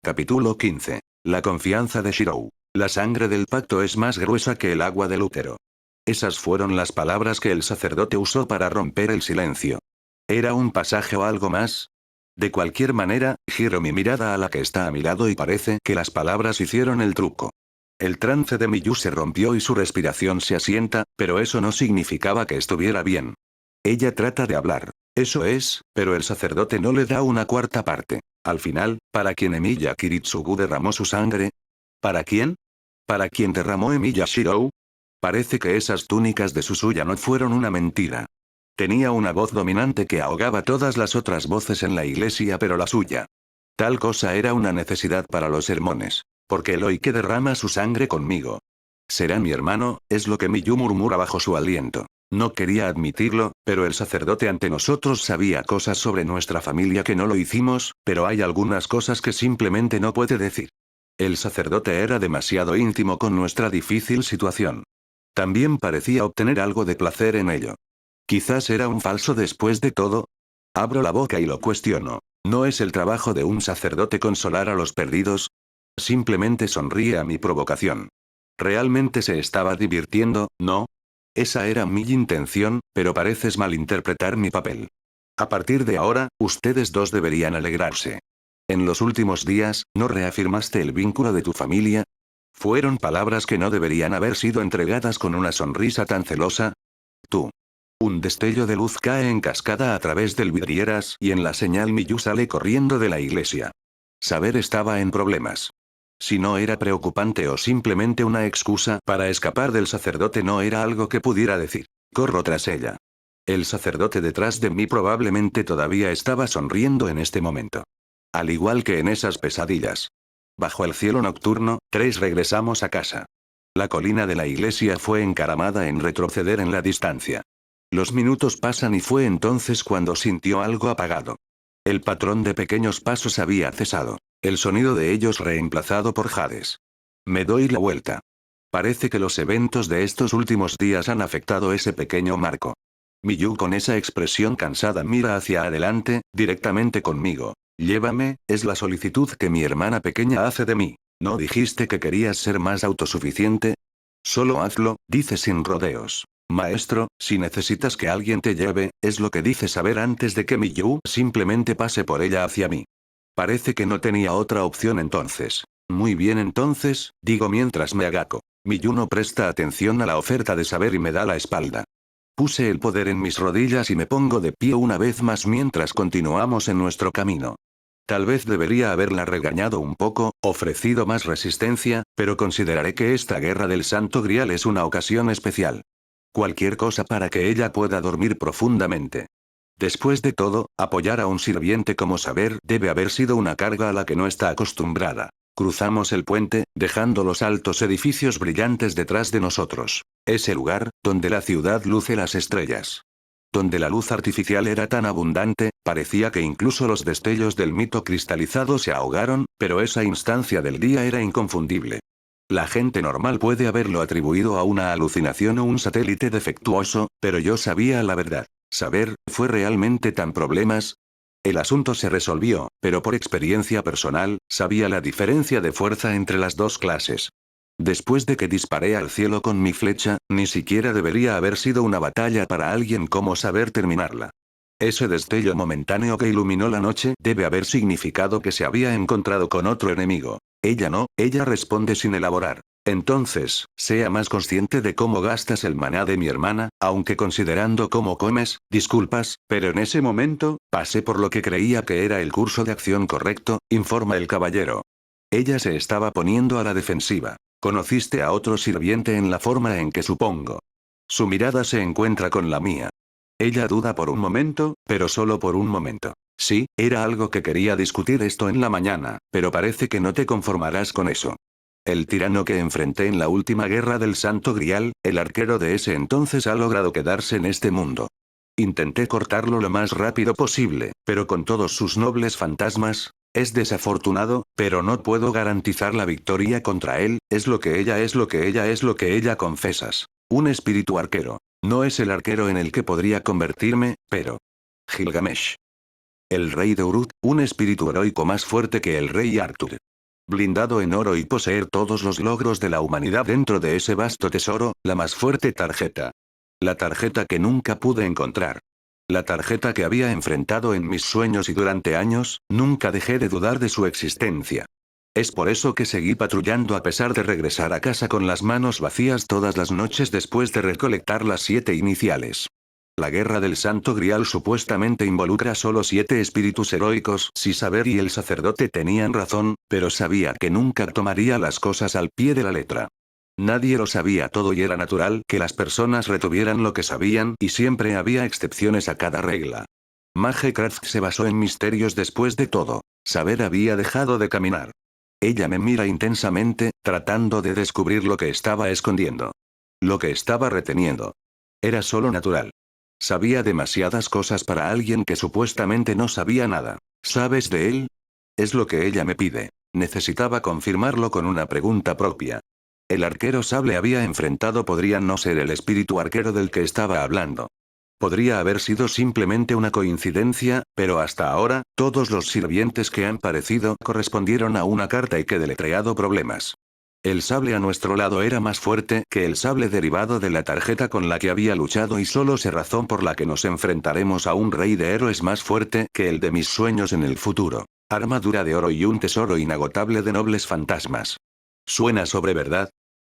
Capítulo 15. La confianza de Shirou. La sangre del pacto es más gruesa que el agua del útero. Esas fueron las palabras que el sacerdote usó para romper el silencio. ¿Era un pasaje o algo más? De cualquier manera, giro mi mirada a la que está a mi lado y parece que las palabras hicieron el truco. El trance de Miyu se rompió y su respiración se asienta, pero eso no significaba que estuviera bien. Ella trata de hablar. Eso es, pero el sacerdote no le da una cuarta parte. Al final, ¿para quién Emiya Kiritsugu derramó su sangre? ¿Para quién? ¿Para quién derramó Emiya Shirou? Parece que esas túnicas de Susuya no fueron una mentira. Tenía una voz dominante que ahogaba todas las otras voces en la iglesia, pero la suya. Tal cosa era una necesidad para los sermones. Porque Eloy que derrama su sangre conmigo. Será mi hermano, es lo que Miyu murmura bajo su aliento. No quería admitirlo, pero el sacerdote ante nosotros sabía cosas sobre nuestra familia que no lo hicimos, pero hay algunas cosas que simplemente no puede decir. El sacerdote era demasiado íntimo con nuestra difícil situación. También parecía obtener algo de placer en ello. Quizás era un falso después de todo. Abro la boca y lo cuestiono. ¿No es el trabajo de un sacerdote consolar a los perdidos? Simplemente sonríe a mi provocación. Realmente se estaba divirtiendo, ¿no? Esa era mi intención, pero pareces malinterpretar mi papel. A partir de ahora, ustedes dos deberían alegrarse. En los últimos días, ¿no reafirmaste el vínculo de tu familia? ¿Fueron palabras que no deberían haber sido entregadas con una sonrisa tan celosa? Tú. Un destello de luz cae en cascada a través del vidrieras y en la señal Miyu sale corriendo de la iglesia. Saber estaba en problemas. Si no era preocupante o simplemente una excusa para escapar del sacerdote, no era algo que pudiera decir. Corro tras ella. El sacerdote detrás de mí probablemente todavía estaba sonriendo en este momento. Al igual que en esas pesadillas. Bajo el cielo nocturno, regresamos a casa. La colina de la iglesia fue encaramada en retroceder en la distancia. Los minutos pasan y fue entonces cuando sintió algo apagado. El patrón de pequeños pasos había cesado. El sonido de ellos reemplazado por jades. Me doy la vuelta. Parece que los eventos de estos últimos días han afectado ese pequeño marco. Miyu con esa expresión cansada mira hacia adelante, directamente conmigo. Llévame, es la solicitud que mi hermana pequeña hace de mí. ¿No dijiste que querías ser más autosuficiente? Solo hazlo, dice sin rodeos. Maestro, si necesitas que alguien te lleve, es lo que dice saber antes de que Miyu simplemente pase por ella hacia mí. Parece que no tenía otra opción entonces. Muy bien entonces, digo mientras me agaco. Miyu no presta atención a la oferta de saber y me da la espalda. Puse el poder en mis rodillas y me pongo de pie una vez más mientras continuamos en nuestro camino. Tal vez debería haberla regañado un poco, ofrecido más resistencia, pero consideraré que esta guerra del Santo Grial es una ocasión especial. Cualquier cosa para que ella pueda dormir profundamente. Después de todo, apoyar a un sirviente como saber debe haber sido una carga a la que no está acostumbrada. Cruzamos el puente, dejando los altos edificios brillantes detrás de nosotros. Ese lugar, donde la ciudad luce las estrellas. Donde la luz artificial era tan abundante, parecía que incluso los destellos del mito cristalizado se ahogaron, pero esa instancia del día era inconfundible. La gente normal puede haberlo atribuido a una alucinación o un satélite defectuoso, pero yo sabía la verdad. Saber, ¿fue realmente tan problemas? El asunto se resolvió, pero por experiencia personal, sabía la diferencia de fuerza entre las dos clases. Después de que disparé al cielo con mi flecha, ni siquiera debería haber sido una batalla para alguien como saber terminarla. Ese destello momentáneo que iluminó la noche debe haber significado que se había encontrado con otro enemigo. Ella no, ella responde sin elaborar. Entonces, sea más consciente de cómo gastas el maná de mi hermana, aunque considerando cómo comes, disculpas, pero en ese momento, pasé por lo que creía que era el curso de acción correcto, informa el caballero. Ella se estaba poniendo a la defensiva. Conociste a otro sirviente en la forma en que supongo. Su mirada se encuentra con la mía. Ella duda por un momento, pero solo por un momento. Sí, era algo que quería discutir esto en la mañana, pero parece que no te conformarás con eso. El tirano que enfrenté en la última guerra del Santo Grial, el arquero de ese entonces ha logrado quedarse en este mundo. Intenté cortarlo lo más rápido posible, pero con todos sus nobles fantasmas, es desafortunado, pero no puedo garantizar la victoria contra él, es lo que ella es lo que ella es lo que ella confesas. Un espíritu arquero. No es el arquero en el que podría convertirme, pero... Gilgamesh. El rey de Uruk, un espíritu heroico más fuerte que el rey Arthur. blindado en oro y poseer todos los logros de la humanidad dentro de ese vasto tesoro, la más fuerte tarjeta. La tarjeta que nunca pude encontrar. La tarjeta que había enfrentado en mis sueños y durante años, nunca dejé de dudar de su existencia. Es por eso que seguí patrullando a pesar de regresar a casa con las manos vacías todas las noches después de recolectar las 7 iniciales. La guerra del Santo Grial supuestamente involucra solo 7 espíritus heroicos. Si Saber y el sacerdote tenían razón, pero sabía que nunca tomaría las cosas al pie de la letra. Nadie lo sabía todo y era natural que las personas retuvieran lo que sabían y siempre había excepciones a cada regla. Magecraft se basó en misterios después de todo. Saber había dejado de caminar. Ella me mira intensamente, tratando de descubrir lo que estaba escondiendo. Lo que estaba reteniendo. Era solo natural. Sabía demasiadas cosas para alguien que supuestamente no sabía nada. ¿Sabes de él? Es lo que ella me pide. Necesitaba confirmarlo con una pregunta propia. El arquero sable había enfrentado podría no ser el espíritu arquero del que estaba hablando. Podría haber sido simplemente una coincidencia, pero hasta ahora, todos los sirvientes que han parecido correspondieron a una carta y que deletreado problemas. El sable a nuestro lado era más fuerte que el sable derivado de la tarjeta con la que había luchado y solo sé razón por la que nos enfrentaremos a un rey de héroes más fuerte que el de mis sueños en el futuro. Armadura de oro y un tesoro inagotable de nobles fantasmas. ¿Suena sobre verdad?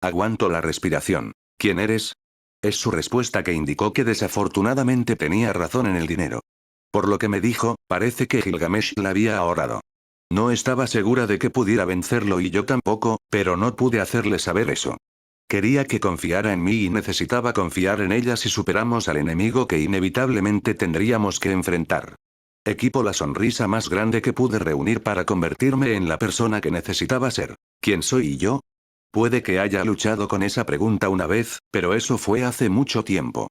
Aguanto la respiración. ¿Quién eres? Es su respuesta que indicó que desafortunadamente tenía razón en el dinero. Por lo que me dijo, parece que Gilgamesh la había ahorrado. No estaba segura de que pudiera vencerlo y yo tampoco, pero no pude hacerle saber eso. Quería que confiara en mí y necesitaba confiar en ella si superamos al enemigo que inevitablemente tendríamos que enfrentar. Equipo la sonrisa más grande que pude reunir para convertirme en la persona que necesitaba ser. ¿Quién soy yo? Puede que haya luchado con esa pregunta una vez, pero eso fue hace mucho tiempo.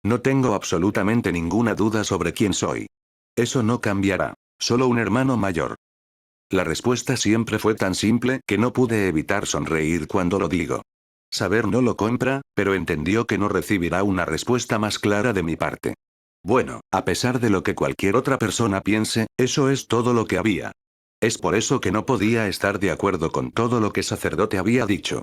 No tengo absolutamente ninguna duda sobre quién soy. Eso no cambiará. Solo un hermano mayor. La respuesta siempre fue tan simple que no pude evitar sonreír cuando lo digo. Saber no lo compra, pero entendió que no recibirá una respuesta más clara de mi parte. Bueno, a pesar de lo que cualquier otra persona piense, eso es todo lo que había. Es por eso que no podía estar de acuerdo con todo lo que sacerdote había dicho.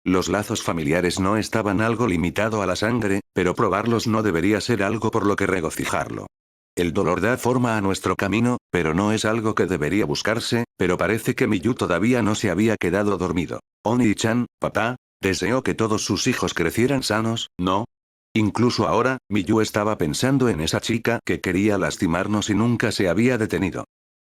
Los lazos familiares no estaban algo limitado a la sangre, pero probarlos no debería ser algo por lo que regocijarlo. El dolor da forma a nuestro camino, pero no es algo que debería buscarse, pero parece que Miyu todavía no se había quedado dormido. Oni-chan, papá, deseo que todos sus hijos crecieran sanos, ¿no? Incluso ahora, Miyu estaba pensando en esa chica que quería lastimarnos y nunca se había detenido.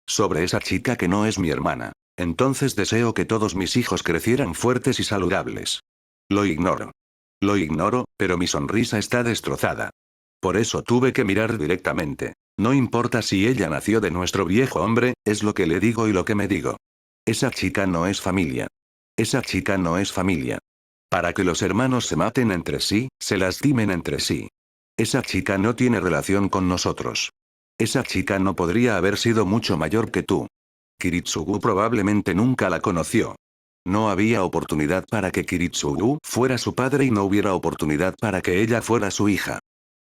Sobre esa chica que no es mi hermana. Entonces deseo que todos mis hijos crecieran fuertes y saludables. Lo ignoro. Lo ignoro, pero mi sonrisa está destrozada. Por eso tuve que mirar directamente. No importa si ella nació de nuestro viejo hombre, es lo que le digo y lo que me digo. Esa chica no es familia. Esa chica no es familia. Para que los hermanos se maten entre sí, se lastimen entre sí. Esa chica no tiene relación con nosotros. Esa chica no podría haber sido mucho mayor que tú. Kiritsugu probablemente nunca la conoció. No había oportunidad para que Kiritsugu fuera su padre y no hubiera oportunidad para que ella fuera su hija.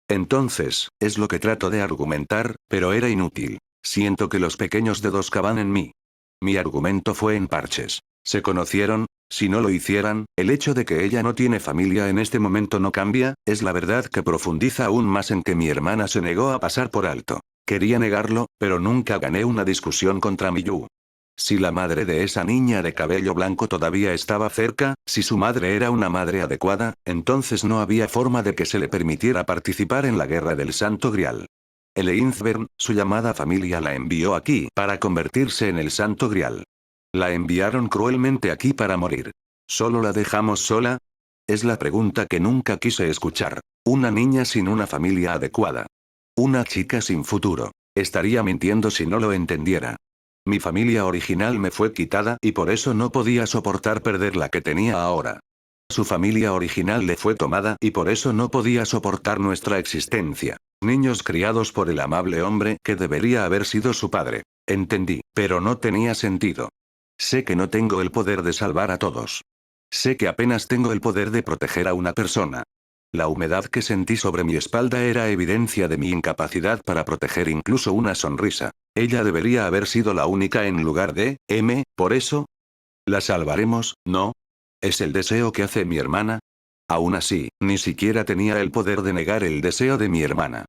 Entonces, es lo que trato de argumentar, pero era inútil. Siento que los pequeños dedos cavan en mí. Mi argumento fue en parches. ¿Se conocieron? Si no lo hicieran, el hecho de que ella no tiene familia en este momento no cambia, es la verdad que profundiza aún más en que mi hermana se negó a pasar por alto. Quería negarlo, pero nunca gané una discusión contra Miyu. Si la madre de esa niña de cabello blanco todavía estaba cerca, si su madre era una madre adecuada, entonces no había forma de que se le permitiera participar en la guerra del Santo Grial. El Einzbern, su llamada familia la envió aquí para convertirse en el Santo Grial. La enviaron cruelmente aquí para morir. ¿Solo la dejamos sola? Es la pregunta que nunca quise escuchar. Una niña sin una familia adecuada. Una chica sin futuro. Estaría mintiendo si no lo entendiera. Mi familia original me fue quitada y por eso no podía soportar perder la que tenía ahora. Su familia original le fue tomada y por eso no podía soportar nuestra existencia. Niños criados por el amable hombre que debería haber sido su padre. Entendí, pero no tenía sentido. Sé que no tengo el poder de salvar a todos. Sé que apenas tengo el poder de proteger a una persona. La humedad que sentí sobre mi espalda era evidencia de mi incapacidad para proteger incluso una sonrisa. Ella debería haber sido la única en lugar de, por eso, La salvaremos, ¿no? Es el deseo que hace mi hermana. Aún así, ni siquiera tenía el poder de negar el deseo de mi hermana.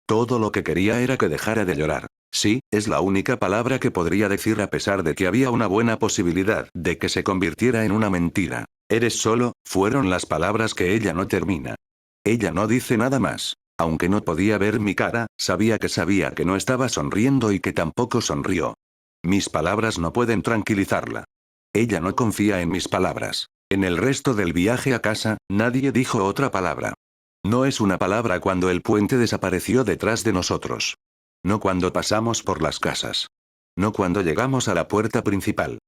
Todo lo que quería era que dejara de llorar. Sí, es la única palabra que podría decir a pesar de que había una buena posibilidad de que se convirtiera en una mentira. Eres solo, fueron las palabras que ella no termina. Ella no dice nada más. Aunque no podía ver mi cara, sabía que no estaba sonriendo y que tampoco sonrió. Mis palabras no pueden tranquilizarla. Ella no confía en mis palabras. En el resto del viaje a casa, nadie dijo otra palabra. No es una palabra cuando el puente desapareció detrás de nosotros. No cuando pasamos por las casas. No cuando llegamos a la puerta principal.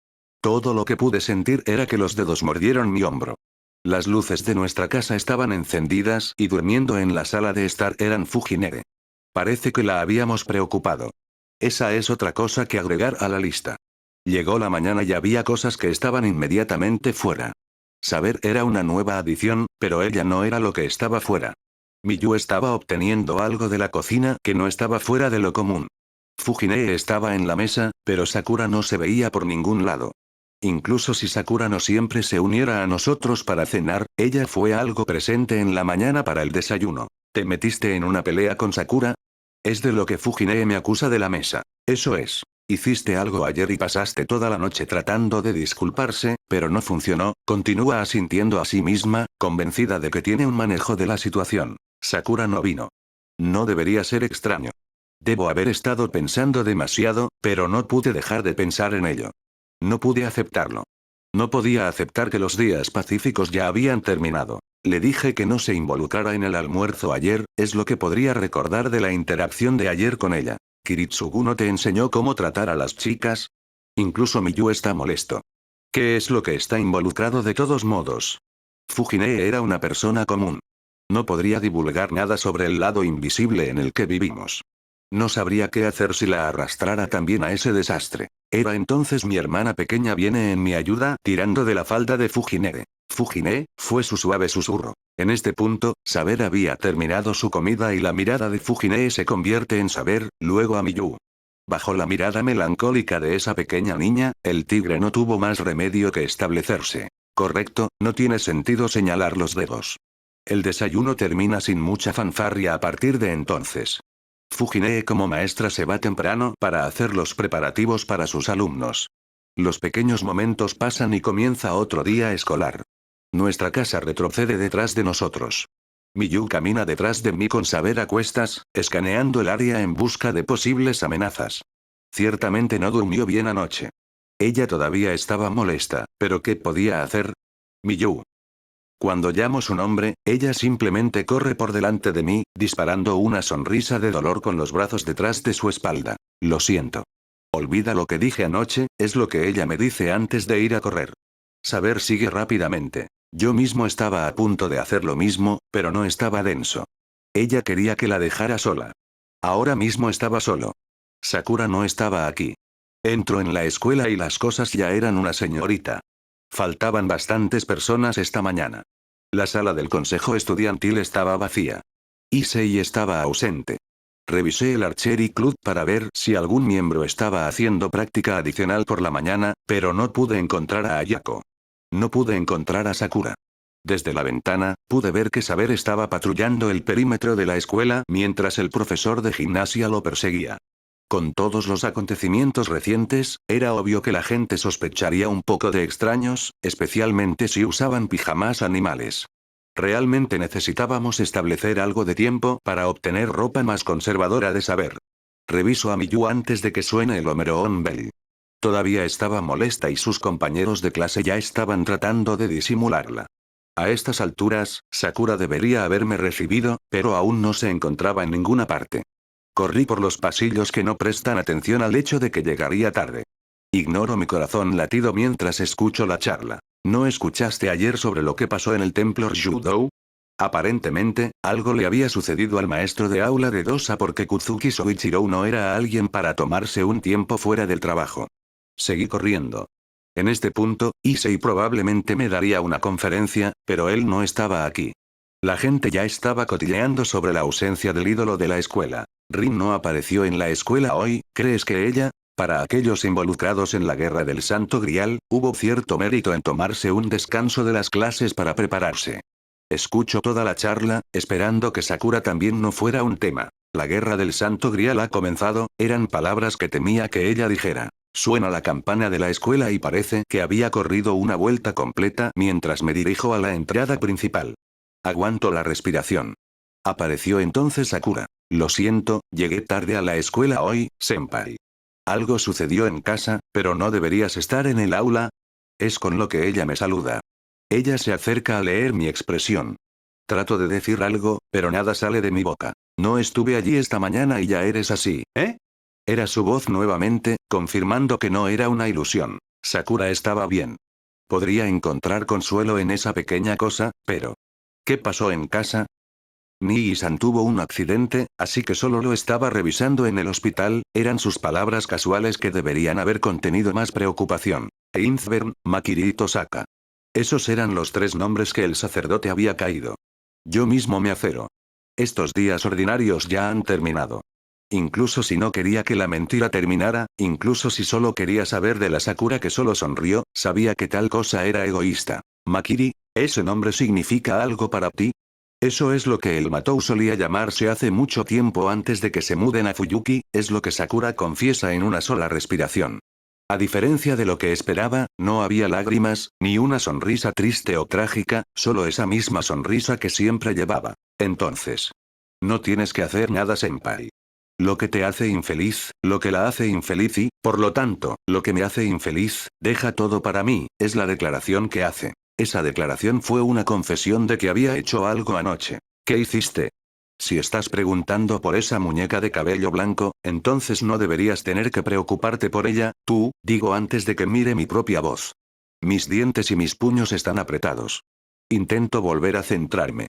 Todo lo que pude sentir era que los dedos mordieron mi hombro. Las luces de nuestra casa estaban encendidas y durmiendo en la sala de estar eran Fujinere. Parece que la habíamos preocupado. Esa es otra cosa que agregar a la lista. Llegó la mañana y había cosas que estaban inmediatamente fuera. Saber era una nueva adición, pero ella no era lo que estaba fuera. Miyu estaba obteniendo algo de la cocina que no estaba fuera de lo común. Fujine estaba en la mesa, pero Sakura no se veía por ningún lado. Incluso si Sakura no siempre se uniera a nosotros para cenar, ella fue algo presente en la mañana para el desayuno. ¿Te metiste en una pelea con Sakura? Es de lo que Fujine me acusa de la mesa. Eso es. Hiciste algo ayer y pasaste toda la noche tratando de disculparse, pero no funcionó, continúa asintiendo a sí misma, convencida de que tiene un manejo de la situación. Sakura no vino. No debería ser extraño. Debo haber estado pensando demasiado, pero no pude dejar de pensar en ello. No pude aceptarlo. No podía aceptar que los días pacíficos ya habían terminado. Le dije que no se involucrara en el almuerzo ayer, es lo que podría recordar de la interacción de ayer con ella. ¿Kiritsugu no te enseñó cómo tratar a las chicas? Incluso Miyu está molesto. ¿Qué es lo que está involucrado de todos modos? Fujine era una persona común. No podría divulgar nada sobre el lado invisible en el que vivimos. No sabría qué hacer si la arrastrara también a ese desastre. Era entonces mi hermana pequeña viene en mi ayuda tirando de la falda de Fujine. Fujine, fue su suave susurro. En este punto, Saber había terminado su comida y la mirada de Fujine se convierte en Saber, luego a Miyu. Bajo la mirada melancólica de esa pequeña niña, el tigre no tuvo más remedio que establecerse. Correcto, no tiene sentido señalar los dedos. El desayuno termina sin mucha fanfarria a partir de entonces. Fujine como maestra se va temprano para hacer los preparativos para sus alumnos. Los pequeños momentos pasan y comienza otro día escolar. Nuestra casa retrocede detrás de nosotros. Miyu camina detrás de mí con Saber a cuestas, escaneando el área en busca de posibles amenazas. Ciertamente no durmió bien anoche. Ella todavía estaba molesta, pero ¿qué podía hacer? Miyu. Cuando llamo su nombre, ella simplemente corre por delante de mí, disparando una sonrisa de dolor con los brazos detrás de su espalda. Lo siento. Olvida lo que dije anoche, es lo que ella me dice antes de ir a correr. Saber sigue rápidamente. Yo mismo estaba a punto de hacer lo mismo, pero no estaba denso. Ella quería que la dejara sola. Ahora mismo estaba solo. Sakura no estaba aquí. Entro en la escuela y las cosas ya eran una señorita. Faltaban bastantes personas esta mañana. La sala del consejo estudiantil estaba vacía. Issei estaba ausente. Revisé el Archery Club para ver si algún miembro estaba haciendo práctica adicional por la mañana, pero no pude encontrar a Ayako. No pude encontrar a Sakura. Desde la ventana, pude ver que Saber estaba patrullando el perímetro de la escuela mientras el profesor de gimnasia lo perseguía. Con todos los acontecimientos recientes, era obvio que la gente sospecharía un poco de extraños, especialmente si usaban pijamas animales. Realmente necesitábamos establecer algo de tiempo para obtener ropa más conservadora de Saber. Reviso a Miyu antes de que suene el Omeroon Bell. Todavía estaba molesta y sus compañeros de clase ya estaban tratando de disimularla. A estas alturas, Sakura debería haberme recibido, pero aún no se encontraba en ninguna parte. Corrí por los pasillos que no prestan atención al hecho de que llegaría tarde. Ignoro mi corazón latido mientras escucho la charla. ¿No escuchaste ayer sobre lo que pasó en el templo Ryudou? Aparentemente, algo le había sucedido al maestro de aula de Dosa porque Kuzuki Soichiro no era alguien para tomarse un tiempo fuera del trabajo. Seguí corriendo. En este punto, Issei probablemente me daría una conferencia, pero él no estaba aquí. La gente ya estaba cotilleando sobre la ausencia del ídolo de la escuela. Rin no apareció en la escuela hoy, ¿crees que ella? Para aquellos involucrados en la guerra del Santo Grial, hubo cierto mérito en tomarse un descanso de las clases para prepararse. Escucho toda la charla, esperando que Sakura también no fuera un tema. La guerra del Santo Grial ha comenzado, eran palabras que temía que ella dijera. Suena la campana de la escuela y parece que había corrido una vuelta completa mientras me dirijo a la entrada principal. Aguanto la respiración. Apareció entonces Sakura. Lo siento, llegué tarde a la escuela hoy, senpai. Algo sucedió en casa, pero no deberías estar en el aula. Es con lo que ella me saluda. Ella se acerca a leer mi expresión. Trato de decir algo, pero nada sale de mi boca. No estuve allí esta mañana y ya eres así, ¿eh? Era su voz nuevamente, confirmando que no era una ilusión. Sakura estaba bien. Podría encontrar consuelo en esa pequeña cosa, pero... ¿qué pasó en casa? Nii-san tuvo un accidente, así que solo lo estaba revisando en el hospital, eran sus palabras casuales que deberían haber contenido más preocupación. Einzbern, Makiri y Tosaka. Esos eran los 3 nombres que el sacerdote había caído. Yo mismo me acero. Estos días ordinarios ya han terminado. Incluso si no quería que la mentira terminara, incluso si solo quería saber de la Sakura que solo sonrió, sabía que tal cosa era egoísta. Makiri, ¿ese nombre significa algo para ti? Eso es lo que el Matou solía llamarse hace mucho tiempo antes de que se muden a Fuyuki, es lo que Sakura confiesa en una sola respiración. A diferencia de lo que esperaba, no había lágrimas, ni una sonrisa triste o trágica, solo esa misma sonrisa que siempre llevaba. Entonces. No tienes que hacer nada, senpai. Lo que te hace infeliz, lo que la hace infeliz y, por lo tanto, lo que me hace infeliz, deja todo para mí, es la declaración que hace. Esa declaración fue una confesión de que había hecho algo anoche. ¿Qué hiciste? Si estás preguntando por esa muñeca de cabello blanco, entonces no deberías tener que preocuparte por ella, digo antes de que mire mi propia voz. Mis dientes y mis puños están apretados. Intento volver a centrarme.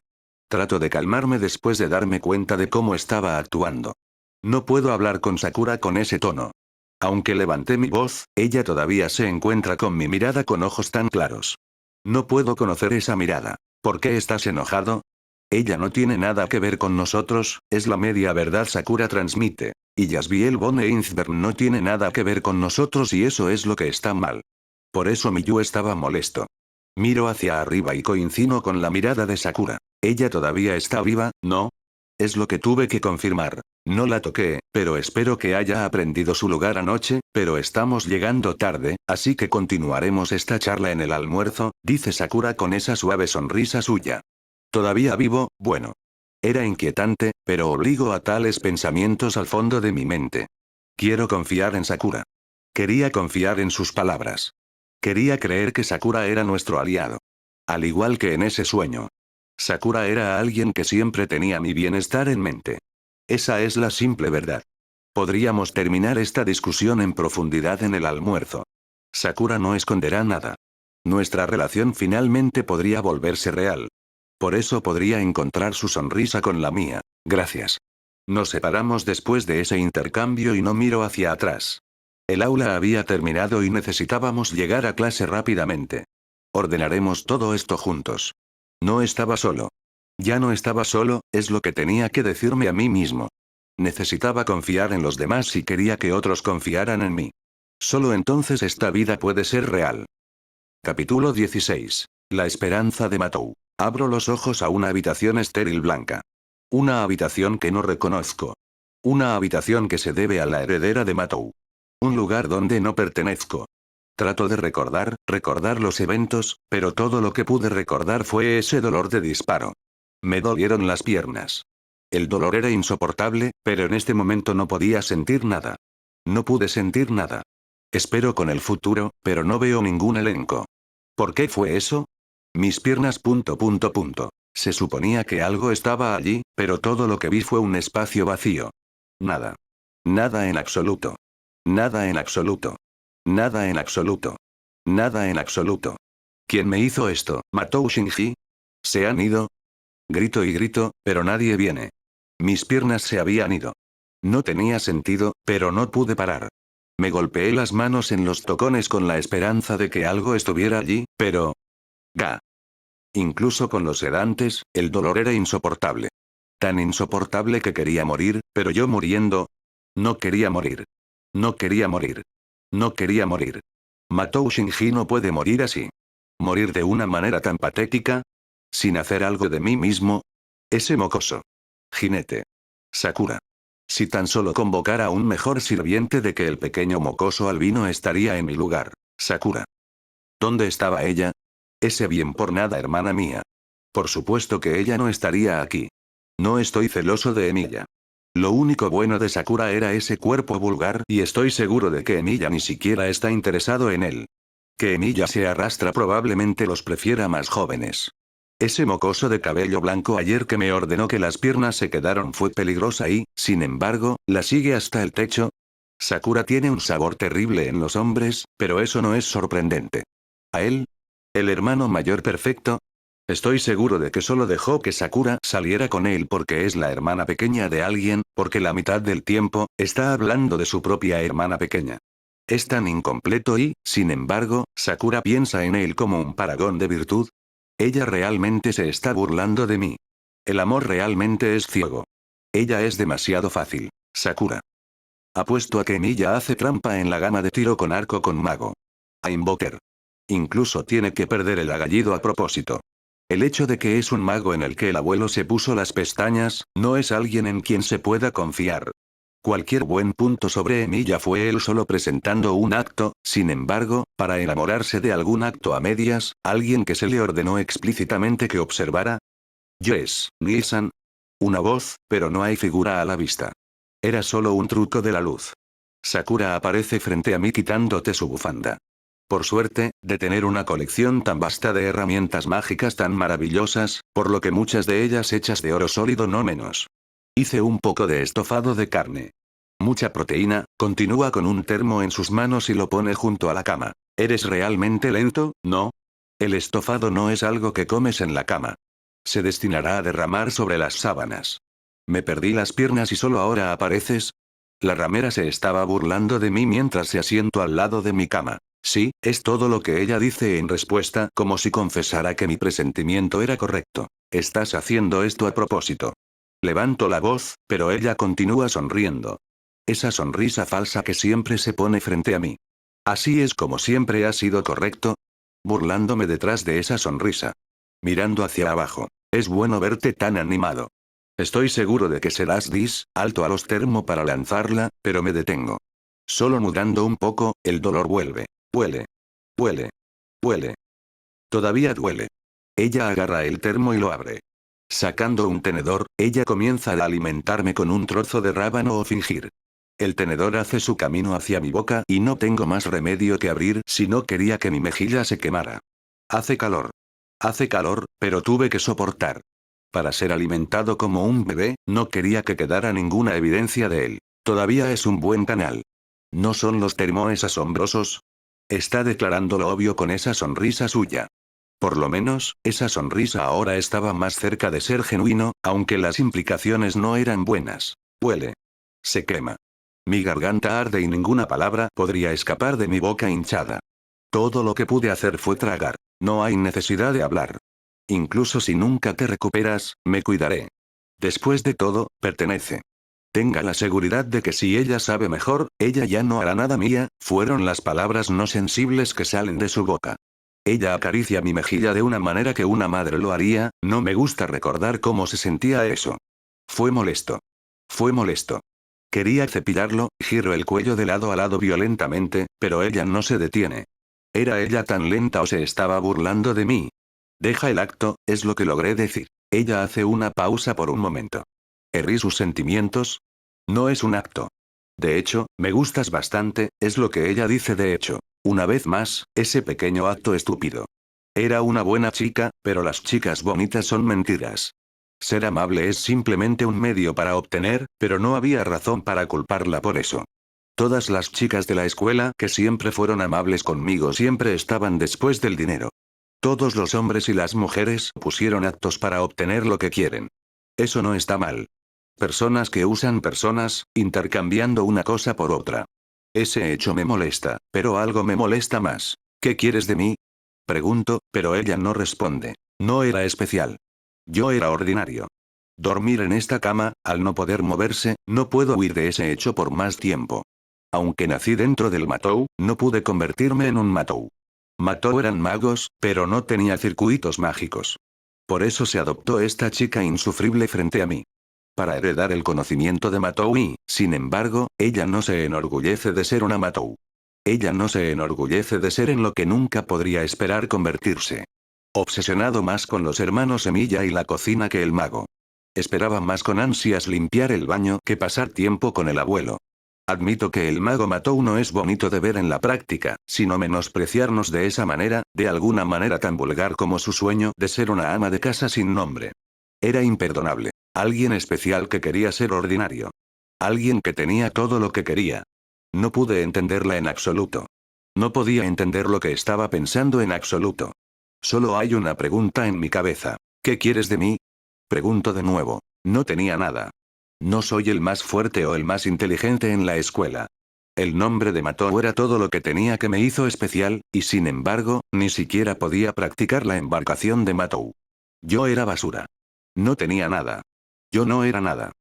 Trato de calmarme después de darme cuenta de cómo estaba actuando. No puedo hablar con Sakura con ese tono. Aunque levanté mi voz, ella todavía se encuentra con mi mirada con ojos tan claros. No puedo conocer esa mirada. ¿Por qué estás enojado? Ella no tiene nada que ver con nosotros, es la media verdad Sakura transmite. Y Yasbiel von Einsberg no tiene nada que ver con nosotros y eso es lo que está mal. Por eso Miyu estaba molesto. Miro hacia arriba y coincido con la mirada de Sakura. Ella todavía está viva, ¿no? Es lo que tuve que confirmar. No la toqué, pero espero que haya aprendido su lugar anoche, pero estamos llegando tarde, así que continuaremos esta charla en el almuerzo, dice Sakura con esa suave sonrisa suya. Todavía vivo, bueno. Era inquietante, pero obligo a tales pensamientos al fondo de mi mente. Quiero confiar en Sakura. Quería confiar en sus palabras. Quería creer que Sakura era nuestro aliado. Al igual que en ese sueño. Sakura era alguien que siempre tenía mi bienestar en mente. Esa es la simple verdad. Podríamos terminar esta discusión en profundidad en el almuerzo. Sakura no esconderá nada. Nuestra relación finalmente podría volverse real. Por eso podría encontrar su sonrisa con la mía. Gracias. Nos separamos después de ese intercambio y no miro hacia atrás. El aula había terminado y necesitábamos llegar a clase rápidamente. Ordenaremos todo esto juntos. No estaba solo. Ya no estaba solo, es lo que tenía que decirme a mí mismo. Necesitaba confiar en los demás y quería que otros confiaran en mí. Solo entonces esta vida puede ser real. Capítulo 16. La esperanza de Matou. Abro los ojos a una habitación estéril blanca. Una habitación que no reconozco. Una habitación que se debe a la heredera de Matou. Un lugar donde no pertenezco. Trato de recordar los eventos, pero todo lo que pude recordar fue ese dolor de disparo. Me dolieron las piernas. El dolor era insoportable, pero en este momento no podía sentir nada. No pude sentir nada. Espero con el futuro, pero no veo ningún elenco. ¿Por qué fue eso? Mis piernas. Se suponía que algo estaba allí, pero todo lo que vi fue un espacio vacío. Nada. Nada en absoluto. Nada en absoluto. Nada en absoluto. Nada en absoluto. ¿Quién me hizo esto? ¿Matou Shinji? ¿Se han ido? Grito y grito, pero nadie viene. Mis piernas se habían ido. No tenía sentido, pero no pude parar. Me golpeé las manos en los tocones con la esperanza de que algo estuviera allí, pero... ¡Ga! Incluso con los sedantes, el dolor era insoportable. Tan insoportable que quería morir, pero yo muriendo... No quería morir. No quería morir. No quería morir. Matou Shinji no puede morir así. ¿Morir de una manera tan patética? ¿Sin hacer algo de mí mismo? Ese mocoso. Jinete. Sakura. Si tan solo convocara a un mejor sirviente de que el pequeño mocoso albino estaría en mi lugar. Sakura. ¿Dónde estaba ella? Ese bien por nada hermana mía. Por supuesto que ella no estaría aquí. No estoy celoso de Emilia. Lo único bueno de Sakura era ese cuerpo vulgar y estoy seguro de que Emilia ni siquiera está interesado en él. Que Emilia se arrastra probablemente los prefiera más jóvenes. Ese mocoso de cabello blanco ayer que me ordenó que las piernas se quedaron fue peligrosa y, sin embargo, la sigue hasta el techo. Sakura tiene un sabor terrible en los hombres, pero eso no es sorprendente. ¿A él? ¿El hermano mayor perfecto? Estoy seguro de que solo dejó que Sakura saliera con él porque es la hermana pequeña de alguien, porque la mitad del tiempo, está hablando de su propia hermana pequeña. Es tan incompleto y, sin embargo, Sakura piensa en él como un paragón de virtud. Ella realmente se está burlando de mí. El amor realmente es ciego. Ella es demasiado fácil. Sakura. Apuesto a que Emilia hace trampa en la gama de tiro con arco con mago. A Invoker. Incluso tiene que perder el agallido a propósito. El hecho de que es un mago en el que el abuelo se puso las pestañas, no es alguien en quien se pueda confiar. Cualquier buen punto sobre Emilia fue él solo presentando un acto, sin embargo, para enamorarse de algún acto a medias, alguien que se le ordenó explícitamente que observara. Yes, Nisan. Una voz, pero no hay figura a la vista. Era solo un truco de la luz. Sakura aparece frente a mí quitándote su bufanda. Por suerte, de tener una colección tan vasta de herramientas mágicas tan maravillosas, por lo que muchas de ellas hechas de oro sólido no menos. Hice un poco de estofado de carne. Mucha proteína, continúa con un termo en sus manos y lo pone junto a la cama. ¿Eres realmente lento, no? El estofado no es algo que comes en la cama. Se destinará a derramar sobre las sábanas. Me perdí las piernas y solo ahora apareces. La ramera se estaba burlando de mí mientras se asiento al lado de mi cama. Sí, es todo lo que ella dice en respuesta, como si confesara que mi presentimiento era correcto. Estás haciendo esto a propósito. Levanto la voz, pero ella continúa sonriendo. Esa sonrisa falsa que siempre se pone frente a mí. Así es como siempre ha sido correcto. Burlándome detrás de esa sonrisa. Mirando hacia abajo. Es bueno verte tan animado. Estoy seguro de que serás alto a los termo para lanzarla, pero me detengo. Solo mudando un poco, el dolor vuelve. Huele. Huele. Huele. Todavía duele. Ella agarra el termo y lo abre. Sacando un tenedor, ella comienza a alimentarme con un trozo de rábano o fingir. El tenedor hace su camino hacia mi boca y no tengo más remedio que abrir si no quería que mi mejilla se quemara. Hace calor. Hace calor, pero tuve que soportar. Para ser alimentado como un bebé, no quería que quedara ninguna evidencia de él. Todavía es un buen canal. ¿No son los termoes asombrosos? Está declarando lo obvio con esa sonrisa suya. Por lo menos, esa sonrisa ahora estaba más cerca de ser genuino, aunque las implicaciones no eran buenas. Huele. Se quema. Mi garganta arde y ninguna palabra podría escapar de mi boca hinchada. Todo lo que pude hacer fue tragar. No hay necesidad de hablar. Incluso si nunca te recuperas, me cuidaré. Después de todo, pertenece. Tenga la seguridad de que si ella sabe mejor, ella ya no hará nada mía, fueron las palabras no sensibles que salen de su boca. Ella acaricia mi mejilla de una manera que una madre lo haría, no me gusta recordar cómo se sentía eso. Fue molesto. Fue molesto. Quería cepillarlo, giro el cuello de lado a lado violentamente, pero ella no se detiene. ¿Era ella tan lenta o se estaba burlando de mí? Deja el acto, es lo que logré decir. Ella hace una pausa por un momento. ¿Herí sus sentimientos? No es un acto. De hecho, me gustas bastante, es lo que ella dice de hecho. Una vez más, ese pequeño acto estúpido. Era una buena chica, pero las chicas bonitas son mentiras. Ser amable es simplemente un medio para obtener, pero no había razón para culparla por eso. Todas las chicas de la escuela que siempre fueron amables conmigo siempre estaban después del dinero. Todos los hombres y las mujeres pusieron actos para obtener lo que quieren. Eso no está mal. Personas que usan personas, intercambiando una cosa por otra. Ese hecho me molesta, pero algo me molesta más. ¿Qué quieres de mí? Pregunto, pero ella no responde. No era especial. Yo era ordinario. Dormir en esta cama, al no poder moverse, no puedo huir de ese hecho por más tiempo. Aunque nací dentro del Matou, no pude convertirme en un Matou. Matou eran magos, pero no tenía circuitos mágicos. Por eso se adoptó esta chica insufrible frente a mí. Para heredar el conocimiento de Matou y, sin embargo, ella no se enorgullece de ser una Matou. Ella no se enorgullece de ser en lo que nunca podría esperar convertirse. Obsesionado más con los hermanos Semilla y la cocina que el mago. Esperaba más con ansias limpiar el baño que pasar tiempo con el abuelo. Admito que el mago Matou no es bonito de ver en la práctica, sino menospreciarnos de esa manera, de alguna manera tan vulgar como su sueño de ser una ama de casa sin nombre. Era imperdonable. Alguien especial que quería ser ordinario. Alguien que tenía todo lo que quería. No pude entenderla en absoluto. No podía entender lo que estaba pensando en absoluto. Solo hay una pregunta en mi cabeza. ¿Qué quieres de mí? Pregunto de nuevo. No tenía nada. No soy el más fuerte o el más inteligente en la escuela. El nombre de Matou era todo lo que tenía que me hizo especial, y sin embargo, ni siquiera podía practicar la embarcación de Matou. Yo era basura. No tenía nada. Yo no era nada.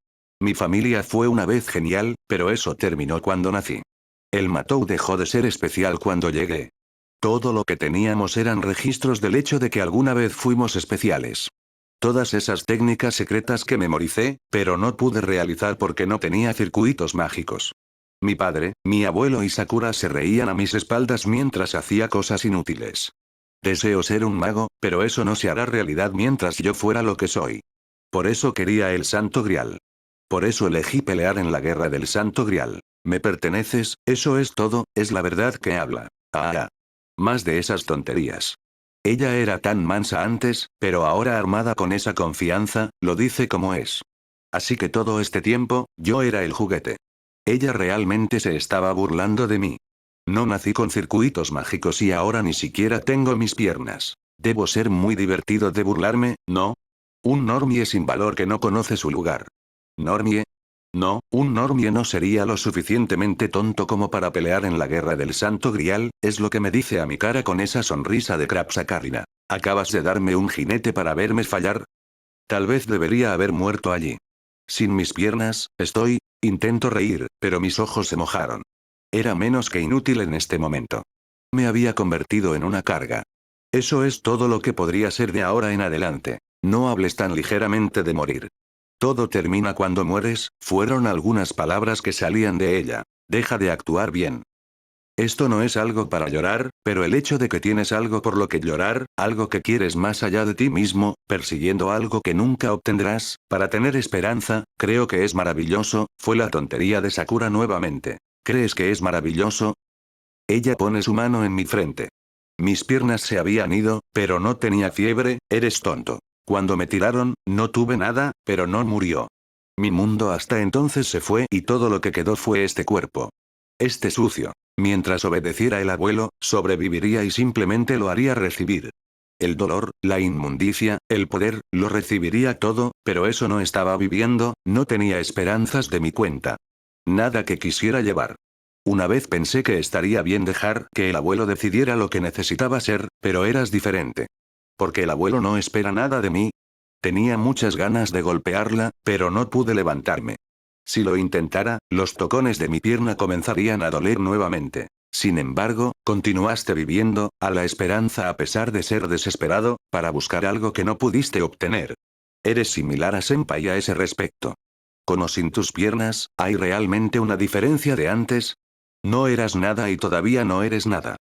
Mi familia fue una vez genial, pero eso terminó cuando nací. El Matou dejó de ser especial cuando llegué. Todo lo que teníamos eran registros del hecho de que alguna vez fuimos especiales. Todas esas técnicas secretas que memoricé, pero no pude realizar porque no tenía circuitos mágicos. Mi padre, mi abuelo y Sakura se reían a mis espaldas mientras hacía cosas inútiles. Deseo ser un mago, pero eso no se hará realidad mientras yo fuera lo que soy. Por eso quería el Santo Grial. Por eso elegí pelear en la guerra del Santo Grial. Me perteneces, eso es todo, es la verdad que habla. Ah. Más de esas tonterías. Ella era tan mansa antes, pero ahora armada con esa confianza, lo dice como es. Así que todo este tiempo, yo era el juguete. Ella realmente se estaba burlando de mí. No nací con circuitos mágicos y ahora ni siquiera tengo mis piernas. Debo ser muy divertido de burlarme, ¿no? Un normie sin valor que no conoce su lugar. ¿Normie? No, un normie no sería lo suficientemente tonto como para pelear en la guerra del Santo Grial, es lo que me dice a mi cara con esa sonrisa de Krapsakarina. ¿Acabas de darme un jinete para verme fallar? Tal vez debería haber muerto allí. Sin mis piernas, intento reír, pero mis ojos se mojaron. Era menos que inútil en este momento. Me había convertido en una carga. Eso es todo lo que podría ser de ahora en adelante. No hables tan ligeramente de morir. Todo termina cuando mueres, fueron algunas palabras que salían de ella. Deja de actuar bien. Esto no es algo para llorar, pero el hecho de que tienes algo por lo que llorar, algo que quieres más allá de ti mismo, persiguiendo algo que nunca obtendrás, para tener esperanza, creo que es maravilloso, fue la tontería de Sakura nuevamente. ¿Crees que es maravilloso? Ella pone su mano en mi frente. Mis piernas se habían ido, pero no tenía fiebre, eres tonto. Cuando me tiraron, no tuve nada, pero no murió. Mi mundo hasta entonces se fue y todo lo que quedó fue este cuerpo. Este sucio. Mientras obedeciera el abuelo, sobreviviría y simplemente lo haría recibir. El dolor, la inmundicia, el poder, lo recibiría todo, pero eso no estaba viviendo, no tenía esperanzas de mi cuenta. Nada que quisiera llevar. Una vez pensé que estaría bien dejar que el abuelo decidiera lo que necesitaba ser, pero eras diferente. Porque el abuelo no espera nada de mí. Tenía muchas ganas de golpearla, pero no pude levantarme. Si lo intentara, los tocones de mi pierna comenzarían a doler nuevamente. Sin embargo, continuaste viviendo, a la esperanza a pesar de ser desesperado, para buscar algo que no pudiste obtener. Eres similar a Senpai a ese respecto. Con o sin tus piernas, ¿hay realmente una diferencia de antes? No eras nada y todavía no eres nada.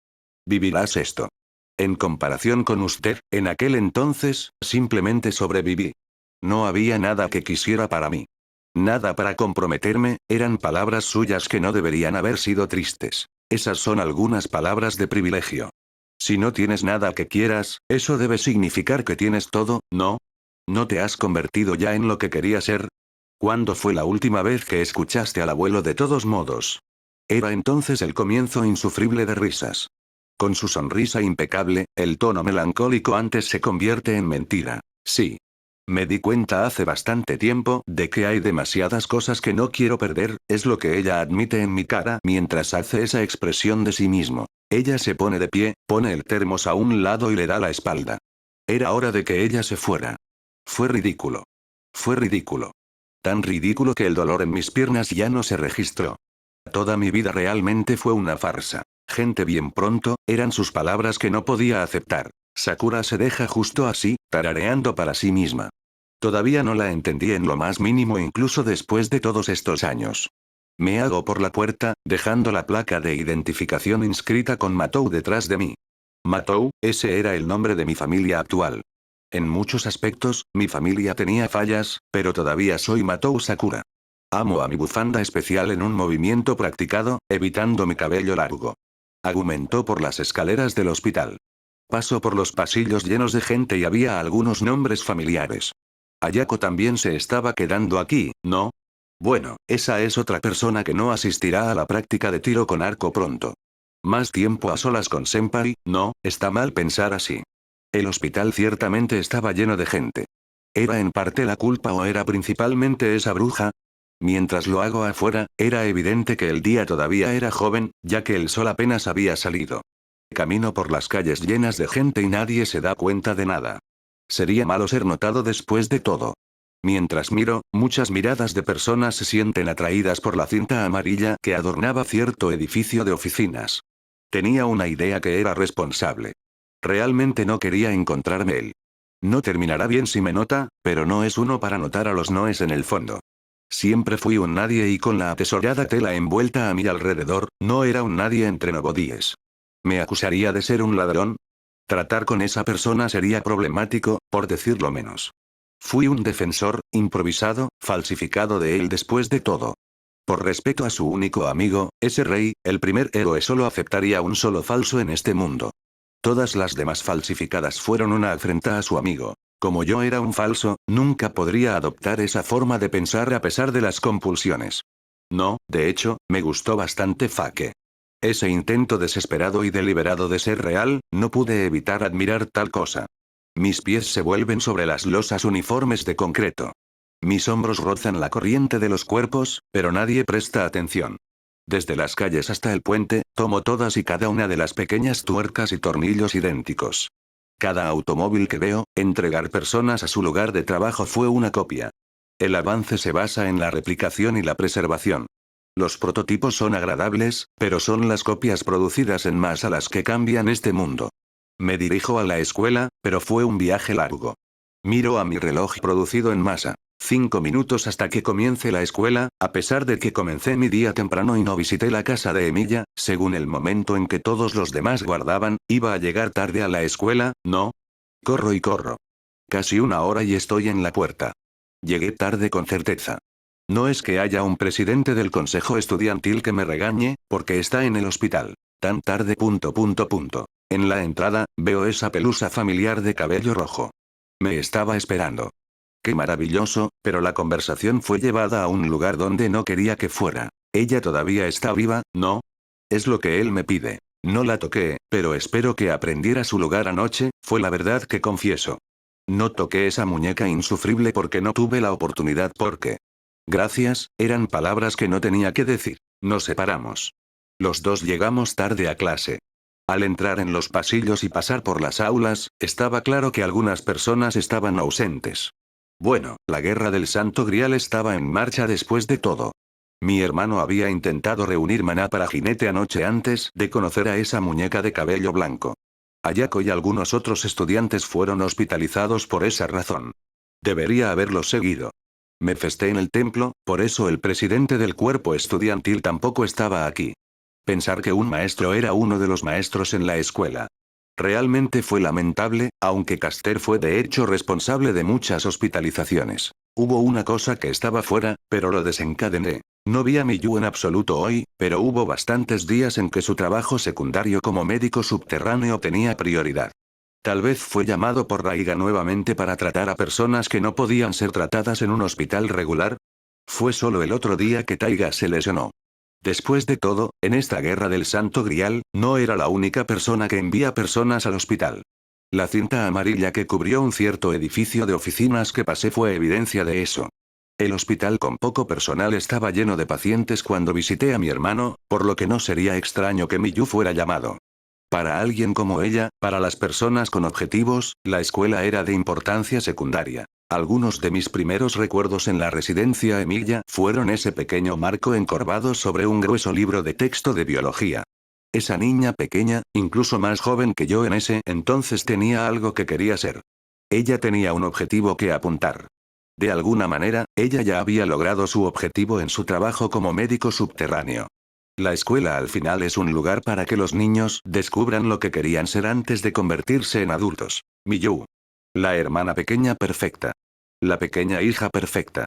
Vivirás esto. En comparación con usted, en aquel entonces, simplemente sobreviví. No había nada que quisiera para mí. Nada para comprometerme, eran palabras suyas que no deberían haber sido tristes. Esas son algunas palabras de privilegio. Si no tienes nada que quieras, eso debe significar que tienes todo, ¿no? ¿No te has convertido ya en lo que quería ser? ¿Cuándo fue la última vez que escuchaste al abuelo de todos modos? Era entonces el comienzo insufrible de risas. Con su sonrisa impecable, el tono melancólico antes se convierte en mentira. Sí. Me di cuenta hace bastante tiempo de que hay demasiadas cosas que no quiero perder, es lo que ella admite en mi cara mientras hace esa expresión de sí mismo. Ella se pone de pie, pone el termos a un lado y le da la espalda. Era hora de que ella se fuera. Fue ridículo. Fue ridículo. Tan ridículo que el dolor en mis piernas ya no se registró. Toda mi vida realmente fue una farsa. Gente bien pronto, eran sus palabras que no podía aceptar. Sakura se deja justo así, tarareando para sí misma. Todavía no la entendí en lo más mínimo incluso después de todos estos años. Me hago por la puerta, dejando la placa de identificación inscrita con Matou detrás de mí. Matou, ese era el nombre de mi familia actual. En muchos aspectos, mi familia tenía fallas, pero todavía soy Matou Sakura. Amo a mi bufanda especial en un movimiento practicado, evitando mi cabello largo. Argumentó por las escaleras del hospital. Paso por los pasillos llenos de gente y había algunos nombres familiares. Ayako también se estaba quedando aquí, ¿no? Bueno, esa es otra persona que no asistirá a la práctica de tiro con arco pronto. Más tiempo a solas con Senpai, no, está mal pensar así. El hospital ciertamente estaba lleno de gente. ¿Era en parte la culpa o era principalmente esa bruja? Mientras lo hago afuera, era evidente que el día todavía era joven, ya que el sol apenas había salido. Camino por las calles llenas de gente y nadie se da cuenta de nada. Sería malo ser notado después de todo. Mientras miro, muchas miradas de personas se sienten atraídas por la cinta amarilla que adornaba cierto edificio de oficinas. Tenía una idea que era responsable. Realmente no quería encontrarme él. No terminará bien si me nota, pero no es uno para notar a los noes en el fondo. Siempre fui un nadie y con la atesorada tela envuelta a mi alrededor, no era un nadie entre nobodies. ¿Me acusaría de ser un ladrón? Tratar con esa persona sería problemático, por decirlo menos. Fui un defensor, improvisado, falsificado de él después de todo. Por respeto a su único amigo, ese rey, el primer héroe solo aceptaría un solo falso en este mundo. Todas las demás falsificadas fueron una afrenta a su amigo. Como yo era un falso, nunca podría adoptar esa forma de pensar a pesar de las compulsiones. No, de hecho, me gustó bastante Fake. Ese intento desesperado y deliberado de ser real, no pude evitar admirar tal cosa. Mis pies se vuelven sobre las losas uniformes de concreto. Mis hombros rozan la corriente de los cuerpos, pero nadie presta atención. Desde las calles hasta el puente, tomo todas y cada una de las pequeñas tuercas y tornillos idénticos. Cada automóvil que veo, entregar personas a su lugar de trabajo fue una copia. El avance se basa en la replicación y la preservación. Los prototipos son agradables, pero son las copias producidas en masa las que cambian este mundo. Me dirijo a la escuela, pero fue un viaje largo. Miro a mi reloj producido en masa. 5 minutos hasta que comience la escuela, a pesar de que comencé mi día temprano y no visité la casa de Emilia, según el momento en que todos los demás guardaban, iba a llegar tarde a la escuela, ¿no? Corro y corro. Casi 1 hora y estoy en la puerta. Llegué tarde con certeza. No es que haya un presidente del consejo estudiantil que me regañe, porque está en el hospital. Tan tarde. En la entrada, veo esa pelusa familiar de cabello rojo. Me estaba esperando. Qué maravilloso, pero la conversación fue llevada a un lugar donde no quería que fuera. Ella todavía está viva, ¿no? Es lo que él me pide. No la toqué, pero espero que aprendiera su lugar anoche, fue la verdad que confieso. No toqué esa muñeca insufrible porque no tuve la oportunidad porque... Gracias, eran palabras que no tenía que decir. Nos separamos. Los dos llegamos tarde a clase. Al entrar en los pasillos y pasar por las aulas, estaba claro que algunas personas estaban ausentes. Bueno, la guerra del Santo Grial estaba en marcha después de todo. Mi hermano había intentado reunir maná para jinete anoche antes de conocer a esa muñeca de cabello blanco. Ayako y algunos otros estudiantes fueron hospitalizados por esa razón. Debería haberlos seguido. Me festé en el templo, por eso el presidente del cuerpo estudiantil tampoco estaba aquí. Pensar que un maestro era uno de los maestros en la escuela. Realmente fue lamentable, aunque Caster fue de hecho responsable de muchas hospitalizaciones. Hubo una cosa que estaba fuera, pero lo desencadené. No vi a Miyu en absoluto hoy, pero hubo bastantes días en que su trabajo secundario como médico subterráneo tenía prioridad. Tal vez fue llamado por Raiga nuevamente para tratar a personas que no podían ser tratadas en un hospital regular. Fue solo el otro día que Taiga se lesionó. Después de todo, en esta guerra del Santo Grial, no era la única persona que envía personas al hospital. La cinta amarilla que cubrió un cierto edificio de oficinas que pasé fue evidencia de eso. El hospital con poco personal estaba lleno de pacientes cuando visité a mi hermano, por lo que no sería extraño que Miyu fuera llamado. Para alguien como ella, para las personas con objetivos, la escuela era de importancia secundaria. Algunos de mis primeros recuerdos en la residencia Emilia fueron ese pequeño marco encorvado sobre un grueso libro de texto de biología. Esa niña pequeña, incluso más joven que yo en ese entonces, tenía algo que quería ser. Ella tenía un objetivo que apuntar. De alguna manera, ella ya había logrado su objetivo en su trabajo como médico subterráneo. La escuela al final es un lugar para que los niños descubran lo que querían ser antes de convertirse en adultos. Miyu. La hermana pequeña perfecta. La pequeña hija perfecta.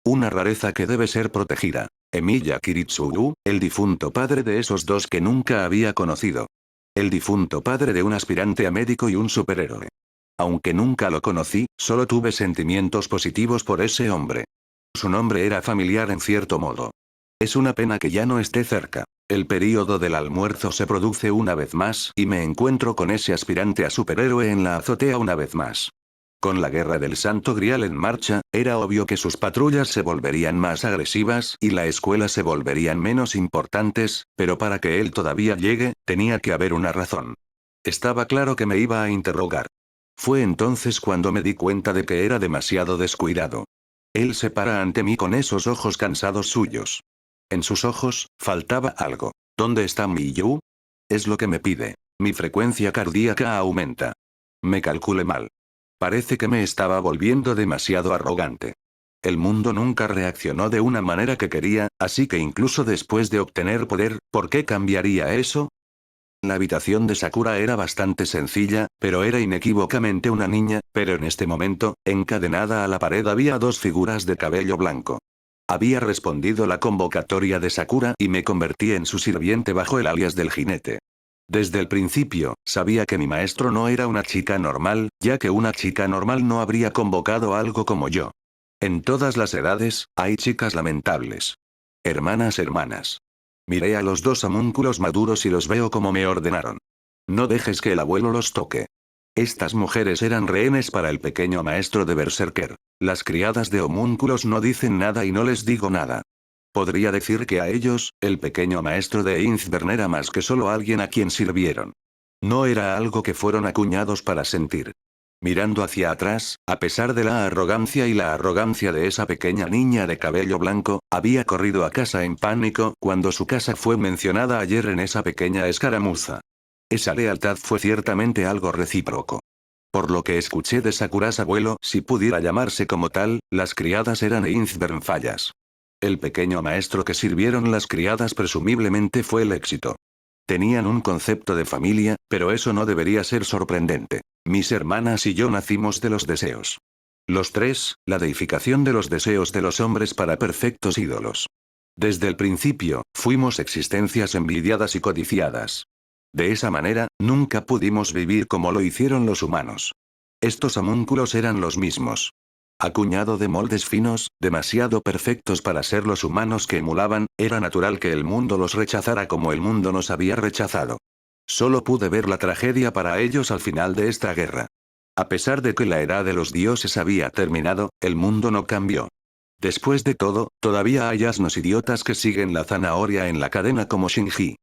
Una rareza que debe ser protegida. Emilia Kiritsugu, el difunto padre de esos dos que nunca había conocido. El difunto padre de un aspirante a médico y un superhéroe. Aunque nunca lo conocí, solo tuve sentimientos positivos por ese hombre. Su nombre era familiar en cierto modo. Es una pena que ya no esté cerca. El período del almuerzo se produce una vez más y me encuentro con ese aspirante a superhéroe en la azotea una vez más. Con la guerra del Santo Grial en marcha, era obvio que sus patrullas se volverían más agresivas y la escuela se volverían menos importantes, pero para que él todavía llegue, tenía que haber una razón. Estaba claro que me iba a interrogar. Fue entonces cuando me di cuenta de que era demasiado descuidado. Él se para ante mí con esos ojos cansados suyos. En sus ojos, faltaba algo. ¿Dónde está Miyu? Es lo que me pide. Mi frecuencia cardíaca aumenta. Me calculé mal. Parece que me estaba volviendo demasiado arrogante. El mundo nunca reaccionó de una manera que quería, así que incluso después de obtener poder, ¿por qué cambiaría eso? La habitación de Sakura era bastante sencilla, pero era inequívocamente una niña, pero en este momento, encadenada a la pared había dos figuras de cabello blanco. Había respondido la convocatoria de Sakura y me convertí en su sirviente bajo el alias del jinete. Desde el principio, sabía que mi maestro no era una chica normal, ya que una chica normal no habría convocado algo como yo. En todas las edades, hay chicas lamentables. Hermanas. Miré a los dos homúnculos maduros y los veo como me ordenaron. No dejes que el abuelo los toque. Estas mujeres eran rehenes para el pequeño maestro de Berserker. Las criadas de homúnculos no dicen nada y no les digo nada. Podría decir que a ellos, el pequeño maestro de Innsbern era más que solo alguien a quien sirvieron. No era algo que fueron acuñados para sentir. Mirando hacia atrás, a pesar de la arrogancia y la arrogancia de esa pequeña niña de cabello blanco, había corrido a casa en pánico cuando su casa fue mencionada ayer en esa pequeña escaramuza. Esa lealtad fue ciertamente algo recíproco. Por lo que escuché de Sakuras abuelo, si pudiera llamarse como tal, las criadas eran Innsbern fallas. El pequeño maestro que sirvieron las criadas presumiblemente fue el éxito. Tenían un concepto de familia, pero eso no debería ser sorprendente. Mis hermanas y yo nacimos de los deseos. Los tres, la deificación de los deseos de los hombres para perfectos ídolos. Desde el principio, fuimos existencias envidiadas y codiciadas. De esa manera, nunca pudimos vivir como lo hicieron los humanos. Estos homúnculos eran los mismos. Acuñado de moldes finos, demasiado perfectos para ser los humanos que emulaban, era natural que el mundo los rechazara como el mundo nos había rechazado. Solo pude ver la tragedia para ellos al final de esta guerra. A pesar de que la era de los dioses había terminado, el mundo no cambió. Después de todo, todavía hay asnos idiotas que siguen la zanahoria en la cadena como Shinji.